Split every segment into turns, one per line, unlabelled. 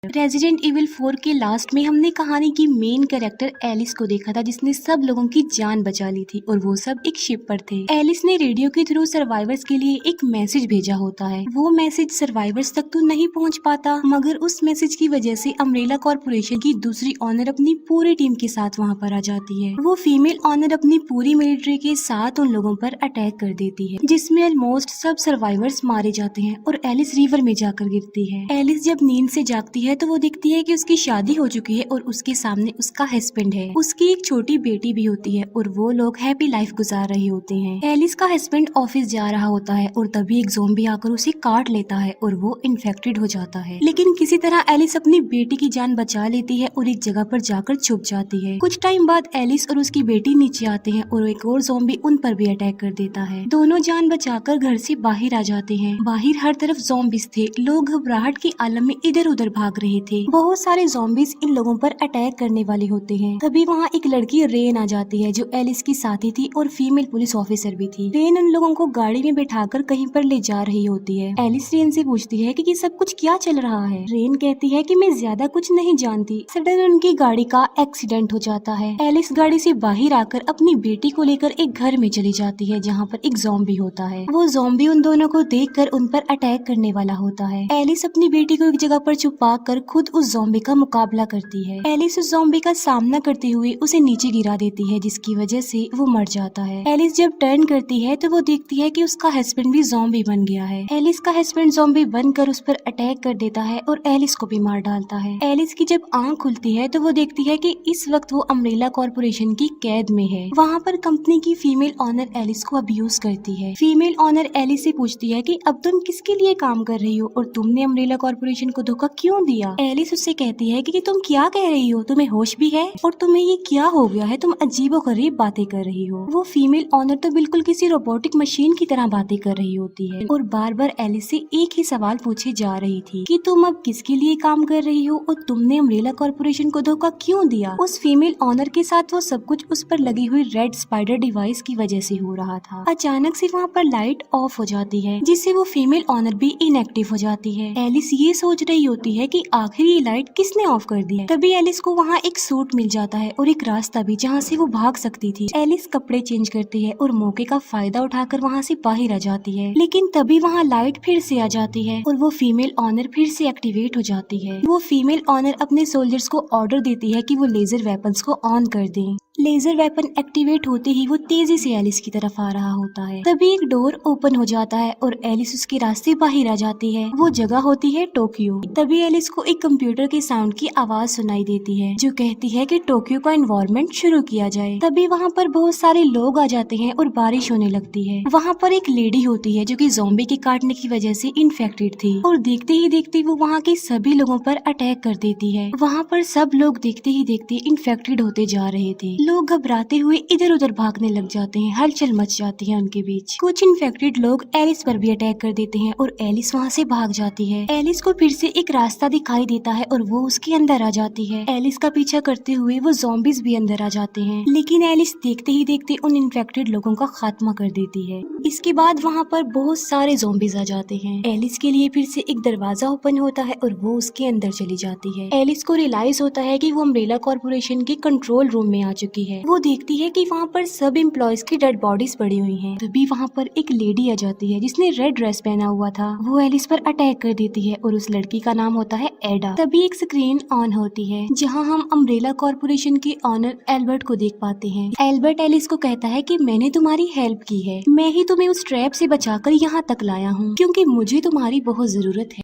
Resident evil 4 के last में हमने कहानी की मेन कैरेक्टर एलिस को देखा था, जिसने सब लोगों की जान बचा ली थी और वो सब एक शिप पर थे। एलिस ने रेडियो के थ्रू सर्वाइवर्स के लिए एक मैसेज भेजा होता है। वो मैसेज सर्वाइवर्स तक तो नहीं पहुंच पाता, मगर उस मैसेज की वजह से अम्ब्रेला कॉर्पोरेशन की दूसरी ऑनर अपनी पूरी टीम के साथ वहाँ पर आ जाती है। वो फीमेल ऑनर अपनी पूरी मिलिट्री के साथ उन लोगों पर अटैक कर देती है, जिसमें ऑलमोस्ट सब सर्वाइवर्स मारे जाते हैं और एलिस रिवर में जाकर गिरती है। एलिस जब नींद से जागती है तो वो दिखती है कि उसकी शादी हो चुकी है और उसके सामने उसका हस्बैंड है। उसकी एक छोटी बेटी भी होती है और वो लोग हैप्पी लाइफ गुजार रहे होते हैं। एलिस का हस्बैंड ऑफिस जा रहा होता है और तभी एक ज़ॉम्बी आकर उसे काट लेता है और वो इन्फेक्टेड हो जाता है। लेकिन किसी तरह एलिस अपनी बेटी की जान बचा लेती है और एक जगह पर जाकर छुप जाती है। कुछ टाइम बाद एलिस और उसकी बेटी नीचे आते हैं और एक और ज़ॉम्बी उन पर भी अटैक कर देता है। दोनों जान बचाकर घर से बाहर आ जाते हैं। बाहर हर तरफ ज़ॉम्बीज थे। लोग घबराहट के आलम में इधर उधर भाग रहे थे। बहुत सारे ज़ॉम्बीज इन लोगों पर अटैक करने वाले होते हैं। तभी वहाँ एक लड़की रेन आ जाती है जो एलिस की साथी थी और फीमेल पुलिस ऑफिसर भी थी। रेन उन लोगों को गाड़ी में बैठाकर कहीं पर ले जा रही होती है। एलिस रेन से पूछती है कि ये सब कुछ क्या चल रहा है। रेन कहती है कि मैं ज्यादा कुछ नहीं जानती। सडन उनकी गाड़ी का एक्सीडेंट हो जाता है। एलिस गाड़ी से बाहर आकर अपनी बेटी को लेकर एक घर में चली जाती है जहाँ पर एक ज़ॉम्बी होता है। वो ज़ॉम्बी उन दोनों को देखकर उन पर अटैक करने वाला होता है। एलिस अपनी बेटी को एक जगह पर छुपा कर खुद उस ज़ॉम्बी का मुकाबला करती है। एलिस उस ज़ॉम्बी का सामना करते हुए उसे नीचे गिरा देती है, जिसकी वजह से वो मर जाता है। एलिस जब टर्न करती है तो वो देखती है कि उसका हस्बैंड भी ज़ॉम्बी बन गया है। एलिस का हस्बैंड ज़ॉम्बी बनकर उस पर अटैक कर देता है और एलिस को भी मार डालता है। एलिस की जब आंख खुलती है तो वो देखती है कि इस वक्त वो अम्ब्रेला कॉर्पोरेशन की कैद में है। वहाँ पर कंपनी की फीमेल ऑनर एलिस को अब्यूज करती है। फीमेल ऑनर एलिस से पूछती है कि अब तुम किसके लिए काम कर रही हो और तुमने अम्ब्रेला कॉर्पोरेशन को धोखा क्यों दिया। एलिस उससे कहती है कि तुम क्या कह रही हो, तुम्हें होश भी है और तुम्हें ये क्या हो गया है, तुम अजीबोगरीब बातें कर रही हो। वो फीमेल ऑनर तो बिल्कुल किसी रोबोटिक मशीन की तरह बातें कर रही होती है और बार बार एलिस से एक ही सवाल पूछे जा रही थी कि तुम अब किसके लिए काम कर रही हो और तुमने अम्ब्रेला कॉर्पोरेशन को धोखा क्यों दिया। उस फीमेल ऑनर के साथ वो सब कुछ उस पर लगी हुई रेड स्पाइडर डिवाइस की वजह से हो रहा था। अचानक से वहाँ पर लाइट ऑफ हो जाती है, जिससे वो फीमेल ऑनर भी इनएक्टिव हो जाती है। एलिस ये सोच रही होती है कि आखिर ये लाइट किसने ऑफ कर दी है। तभी एलिस को वहाँ एक सूट मिल जाता है और एक रास्ता भी जहाँ से वो भाग सकती थी। एलिस कपड़े चेंज करती है और मौके का फायदा उठाकर वहाँ से बाहर आ जाती है। लेकिन तभी वहाँ लाइट फिर से आ जाती है और वो फीमेल ऑनर फिर से एक्टिवेट हो जाती है। वो फीमेल ऑनर अपने सोल्जर्स को ऑर्डर देती है कि वो लेजर वेपन्स को ऑन कर दें। लेजर वेपन एक्टिवेट होते ही वो तेजी से एलिस की तरफ आ रहा होता है। तभी एक डोर ओपन हो जाता है और एलिस उसके रास्ते बाहर आ जाती है। वो जगह होती है टोक्यो। तभी एलिस को एक कंप्यूटर के साउंड की आवाज सुनाई देती है जो कहती है कि टोक्यो का एनवायरनमेंट शुरू किया जाए। तभी वहाँ पर बहुत सारे लोग आ जाते हैं और बारिश होने लगती है। वहाँ पर एक लेडी होती है जो कि ज़ॉम्बी के काटने की वजह से इन्फेक्टेड थी और देखते ही देखते वो वहाँ के सभी लोगों पर अटैक कर देती है। वहाँ पर सब लोग देखते ही देखते इन्फेक्टेड होते जा रहे थे। लोग घबराते हुए इधर उधर भागने लग जाते हैं। हलचल मच जाती है उनके बीच। कुछ इन्फेक्टेड लोग एलिस पर भी अटैक कर देते हैं और एलिस वहाँ से भाग जाती है। एलिस को फिर से एक रास्ता दिखाई देता है और वो उसके अंदर आ जाती है। एलिस का पीछा करते हुए वो ज़ॉम्बीज भी अंदर आ जाते हैं, लेकिन एलिस देखते ही देखते उन इन्फेक्टेड लोगों का खात्मा कर देती है। इसके बाद वहाँ पर बहुत सारे ज़ॉम्बीज आ जाते हैं। एलिस के लिए फिर से एक दरवाजा ओपन होता है और वो उसके अंदर चली जाती है। एलिस को रियलाइज होता है कि वो अम्ब्रेला कॉर्पोरेशन के कंट्रोल रूम में आ चुकी है। वो देखती है कि वहाँ पर सब एम्प्लॉयज की डेड बॉडीज पड़ी हुई हैं। तभी वहाँ पर एक लेडी आ जाती है जिसने रेड ड्रेस पहना हुआ था। वो एलिस पर अटैक कर देती है और उस लड़की का नाम होता है एडा। तभी एक स्क्रीन ऑन होती है जहाँ हम अम्ब्रेला कॉर्पोरेशन के ऑनर एल्बर्ट को देख पाते हैं। एल्बर्ट एलिस को कहता है कि मैंने तुम्हारी हेल्प की है, मैं ही तुम्हें उस ट्रैप से बचाकर यहाँ तक लाया हूँ क्योंकि मुझे तुम्हारी बहुत जरूरत है।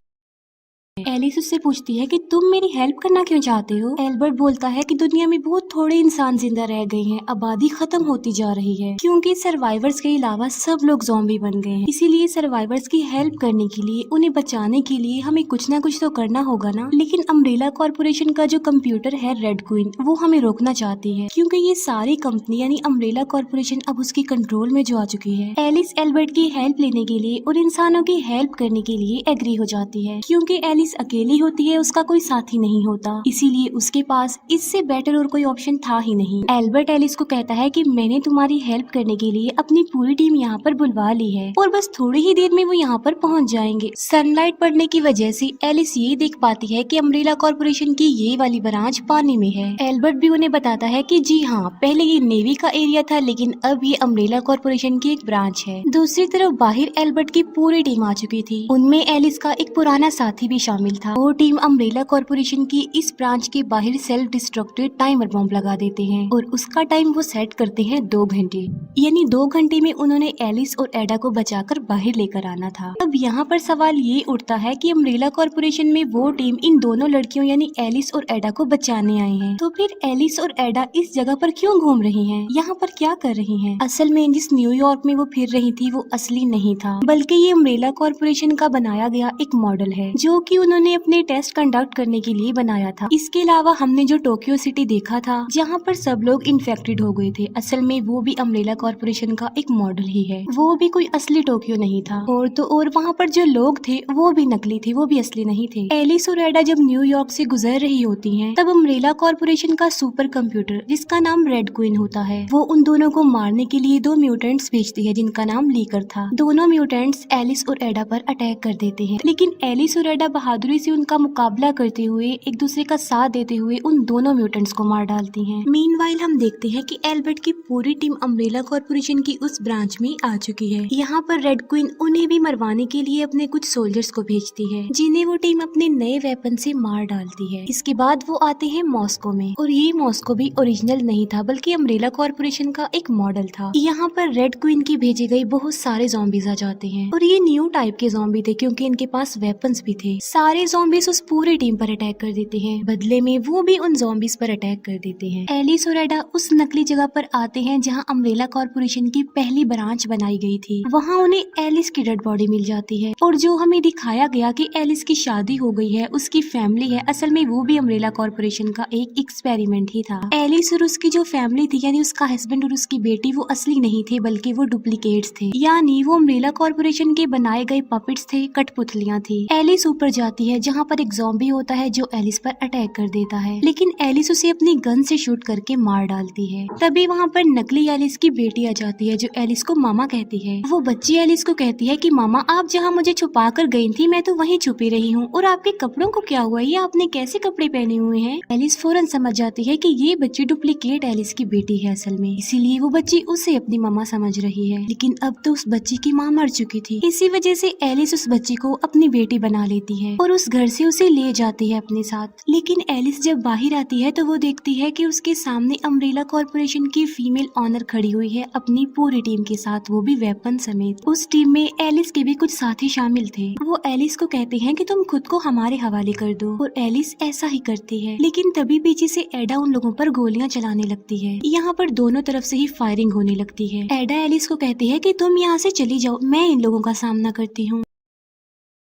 एलिस उससे पूछती है कि तुम मेरी हेल्प करना क्यों चाहते हो। एल्बर्ट बोलता है कि दुनिया में बहुत थोड़े इंसान जिंदा रह गए हैं, आबादी खत्म होती जा रही है क्योंकि सर्वाइवर्स के अलावा सब लोग ज़ॉम्बी बन गए हैं। इसीलिए सर्वाइवर्स की हेल्प करने के लिए, उन्हें बचाने के लिए हमें कुछ ना कुछ तो करना होगा ना। लेकिन अम्ब्रेला कॉर्पोरेशन का जो कंप्यूटर है रेड क्वीन, वो हमें रोकना चाहती है क्योंकि ये सारी कंपनी यानी अम्ब्रेला कॉर्पोरेशन अब उसके कंट्रोल में जो आ चुकी है। एलिस एल्बर्ट की हेल्प लेने के लिए और इंसानों की हेल्प करने के लिए एग्री हो जाती है क्योंकि एलिस एलिस अकेली होती है, उसका कोई साथी नहीं होता, इसीलिए उसके पास इससे बेटर और कोई ऑप्शन था ही नहीं। एल्बर्ट एलिस को कहता है कि मैंने तुम्हारी हेल्प करने के लिए अपनी पूरी टीम यहाँ पर बुलवा ली है और बस थोड़ी ही देर में वो यहाँ पर पहुँच जाएंगे। सनलाइट पड़ने की वजह से एलिस ये देख पाती है कि अम्ब्रेला कॉर्पोरेशन की ये वाली ब्रांच पानी में है। एल्बर्ट भी उन्हें बताता है कि जी हाँ, पहले ये नेवी का एरिया था, लेकिन अब ये अम्ब्रेला कॉर्पोरेशन की एक ब्रांच है। दूसरी तरफ बाहर एल्बर्ट की पूरी टीम आ चुकी थी, उनमें एलिस का एक पुराना साथी भी शामिल था। वो टीम अम्ब्रेला कॉर्पोरेशन की इस ब्रांच के बाहर सेल्फ डिस्ट्रक्टेड टाइमर बॉम्ब लगा देते हैं और उसका टाइम वो सेट करते हैं 2 घंटे, यानी 2 घंटे में उन्होंने एलिस और एडा को बचाकर बाहर लेकर आना था। अब यहाँ पर सवाल ये उठता है कि अम्ब्रेला कॉर्पोरेशन में वो टीम इन दोनों लड़कियों यानी एलिस और एडा को बचाने आए हैं, तो फिर एलिस और एडा इस जगह पर क्यों घूम रही हैं? यहाँ पर क्या कर रही हैं? असल में जिस न्यूयॉर्क में वो फिर रही थी वो असली नहीं था, बल्कि ये अम्ब्रेला कॉर्पोरेशन का बनाया गया एक मॉडल है जो कि उन्होंने अपने टेस्ट कंडक्ट करने के लिए बनाया था। इसके अलावा हमने जो टोक्यो सिटी देखा था जहाँ पर सब लोग इन्फेक्टेड हो गए थे, असल में वो भी अम्ब्रेला कॉर्पोरेशन का एक मॉडल ही है, वो भी कोई असली टोक्यो नहीं था। और तो और वहाँ पर जो लोग थे वो भी नकली थे, वो भी असली नहीं थे। एलिस और एडा जब न्यूयॉर्क से गुजर रही होती हैं, तब अम्ब्रेला कॉर्पोरेशन का सुपर कंप्यूटर जिसका नाम रेड क्वीन होता है, वो उन दोनों को मारने के लिए 2 म्यूटेंट्स भेजती है जिनका नाम लीकर था। दोनों म्यूटेंट्स एलिस और एडा पर अटैक कर देते हैं, लेकिन एलिस और एडा बहादुरी से उनका मुकाबला करते हुए एक दूसरे का साथ देते हुए उन दोनों म्यूटेंट्स को मार डालती हैं। मीनवाइल हम देखते हैं कि एल्बर्ट की पूरी टीम अम्ब्रेला कॉर्पोरेशन की उस ब्रांच में आ चुकी है। यहाँ पर रेड क्वीन उन्हें भी मरवाने के लिए अपने कुछ सोल्जर्स को भेजती है, जिन्हें वो टीम अपने नए वेपन से मार डालती है। इसके बाद वो आते हैं मॉस्को में, और ये मॉस्को भी ओरिजिनल नहीं था बल्कि अम्ब्रेला कॉर्पोरेशन का एक मॉडल था। यहाँ पर रेड क्वीन की भेजे गए बहुत सारे ज़ॉम्बीज आ जाते हैं, और ये न्यू टाइप के ज़ॉम्बी थे क्योंकि इनके पास वेपन्स भी थे। सारे ज़ॉम्बीज उस पूरी टीम पर अटैक कर देते हैं, बदले में वो भी उन ज़ॉम्बीज पर अटैक कर देते हैं। एलिस और एडा उस नकली जगह पर आते हैं जहाँ अम्ब्रेला कॉर्पोरेशन की पहली ब्रांच बनाई गई थी। वहाँ उन्हें एलिस की डेड बॉडी मिल जाती है, और जो हमें दिखाया गया कि एलिस की शादी हो गई है, उसकी फैमिली है, असल में वो भी अम्ब्रेला कॉर्पोरेशन का एक एक्सपेरिमेंट ही था। एलिस और उसकी जो फैमिली थी यानी उसका हस्बैंड और उसकी बेटी वो असली नहीं थे बल्कि वो डुप्लीकेट्स थे, यानी वो अम्ब्रेला कॉर्पोरेशन के बनाए गए पपेट्स थे, कठपुतलियां थी। एलिस ऊपर जाती है जहाँ पर एक ज़ॉम्बी होता है जो एलिस पर अटैक कर देता है, लेकिन एलिस उसे अपनी गन से शूट करके मार डालती है। तभी वहाँ पर नकली एलिस की बेटी आ जाती है जो एलिस को मामा कहती है। वो बच्ची एलिस को कहती है कि मामा, आप जहाँ मुझे छुपा कर गई थी मैं तो वहीं छुपी रही हूँ, और आपके कपड़ों को क्या हुआ, ये आपने कैसे कपड़े पहने हुए हैं? एलिस फौरन समझ जाती है कि ये बच्ची डुप्लीकेट एलिस की बेटी है असल में, इसीलिए वो बच्ची उसे अपनी मामा समझ रही है। लेकिन अब तो उस बच्ची की माँ मर चुकी थी, इसी वजह से एलिस उस बच्ची को अपनी बेटी बना लेती है और उस घर से उसे ले जाती है अपने साथ। लेकिन एलिस जब बाहर आती है तो वो देखती है कि उसके सामने अम्ब्रेला कॉर्पोरेशन की फीमेल ऑनर खड़ी हुई है अपनी पूरी टीम के साथ, वो भी वेपन समेत। उस टीम में एलिस के भी कुछ साथी शामिल थे। वो एलिस को कहते हैं कि तुम खुद को हमारे हवाले कर दो, और एलिस ऐसा ही करती है। लेकिन तभी पीछे से एडा उन लोगों पर गोलियां चलाने लगती है। यहाँ पर दोनों तरफ से ही फायरिंग होने लगती है। एडा एलिस को कहती है कि तुम यहाँ से चली जाओ, मैं इन लोगों का सामना करती हूँ।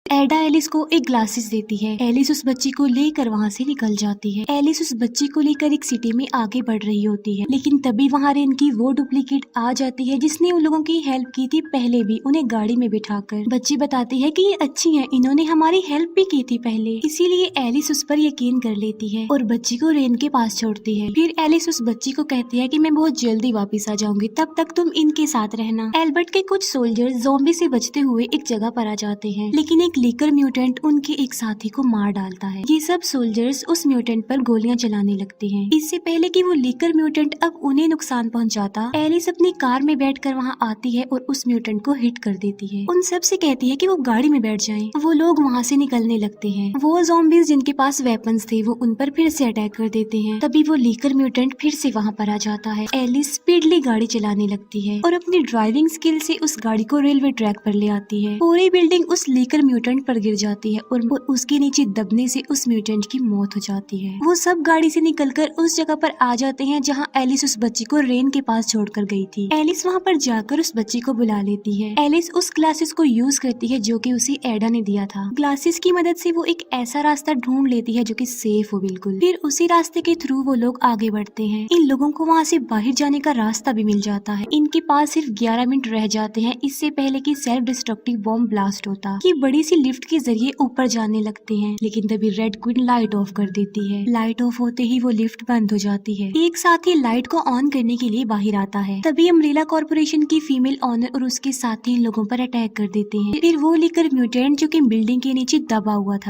एडा एलिस को एक ग्लासेस देती है। एलिस उस बच्ची को लेकर वहाँ से निकल जाती है। एलिस उस बच्ची को लेकर एक सिटी में आगे बढ़ रही होती है, लेकिन तभी वहाँ रेन की वो डुप्लीकेट आ जाती है जिसने उन लोगों की हेल्प की थी पहले भी, उन्हें गाड़ी में बिठाकर। बच्ची बताती है कि ये अच्छी है, इन्होंने हमारी हेल्प भी की थी पहले, इसीलिए एलिस उस पर यकीन कर लेती है और बच्ची को रेन के पास छोड़ती है। फिर एलिस उस बच्ची को कहती है कि मैं बहुत जल्दी वापिस आ जाऊंगी, तब तक तुम इनके साथ रहना। एल्बर्ट के कुछ सोल्जर ज़ॉम्बी से बचते हुए एक जगह पर आ जाते हैं, लेकिन एक लीकर म्यूटेंट उनके एक साथी को मार डालता है। ये सब सोल्जर्स उस म्यूटेंट पर गोलियां चलाने लगते हैं। इससे पहले कि वो लीकर म्यूटेंट अब उन्हें नुकसान पहुंचाता, एलिस अपनी कार में बैठकर वहां आती है और उस म्यूटेंट को हिट कर देती है। उन सब से कहती है कि वो गाड़ी में बैठ जाएं। वो लोग वहां से निकलने लगते हैं। वो ज़ॉम्बीज जिनके पास वेपन्स थे वो उन पर फिर से अटैक कर देते हैं। तभी वो लीकर म्यूटेंट फिर से वहाँ पर आ जाता है। एलिस स्पीडली गाड़ी चलाने लगती है और अपनी ड्राइविंग स्किल से उस गाड़ी को रेलवे ट्रैक पर ले आती है। पूरी बिल्डिंग उस लीकर म्यूटेंट पर गिर जाती है और उसके नीचे दबने से उस म्यूटेंट की मौत हो जाती है। वो सब गाड़ी से निकलकर उस जगह पर आ जाते हैं जहां एलिस उस बच्ची को रेन के पास छोड़कर गई थी। एलिस वहां पर जाकर उस बच्ची को बुला लेती है। एलिस उस ग्लासेस को यूज करती है जो कि उसे एडा ने दिया था। ग्लासेस की मदद से वो एक ऐसा रास्ता ढूंढ लेती है जो कि सेफ हो बिल्कुल। फिर उसी रास्ते के थ्रू वो लोग आगे बढ़ते हैं। इन लोगों को वहाँ से बाहर जाने का रास्ता भी मिल जाता है। इनके पास सिर्फ 11 मिनट रह जाते हैं इससे पहले कि सेल्फ डिस्ट्रक्टिव बॉम्ब ब्लास्ट होता। ये बड़ी सी लिफ्ट के जरिए ऊपर जाने लगते हैं, लेकिन तभी रेड क्वीन लाइट ऑफ कर देती है। लाइट ऑफ होते ही वो लिफ्ट बंद हो जाती है। एक साथी लाइट को ऑन करने के लिए बाहर आता है। तभी अम्ब्रेला कॉर्पोरेशन की फीमेल ऑनर और उसके साथी लोगों पर अटैक कर देते हैं। फिर वो लेकर म्यूटेंट जो कि बिल्डिंग के नीचे दबा हुआ था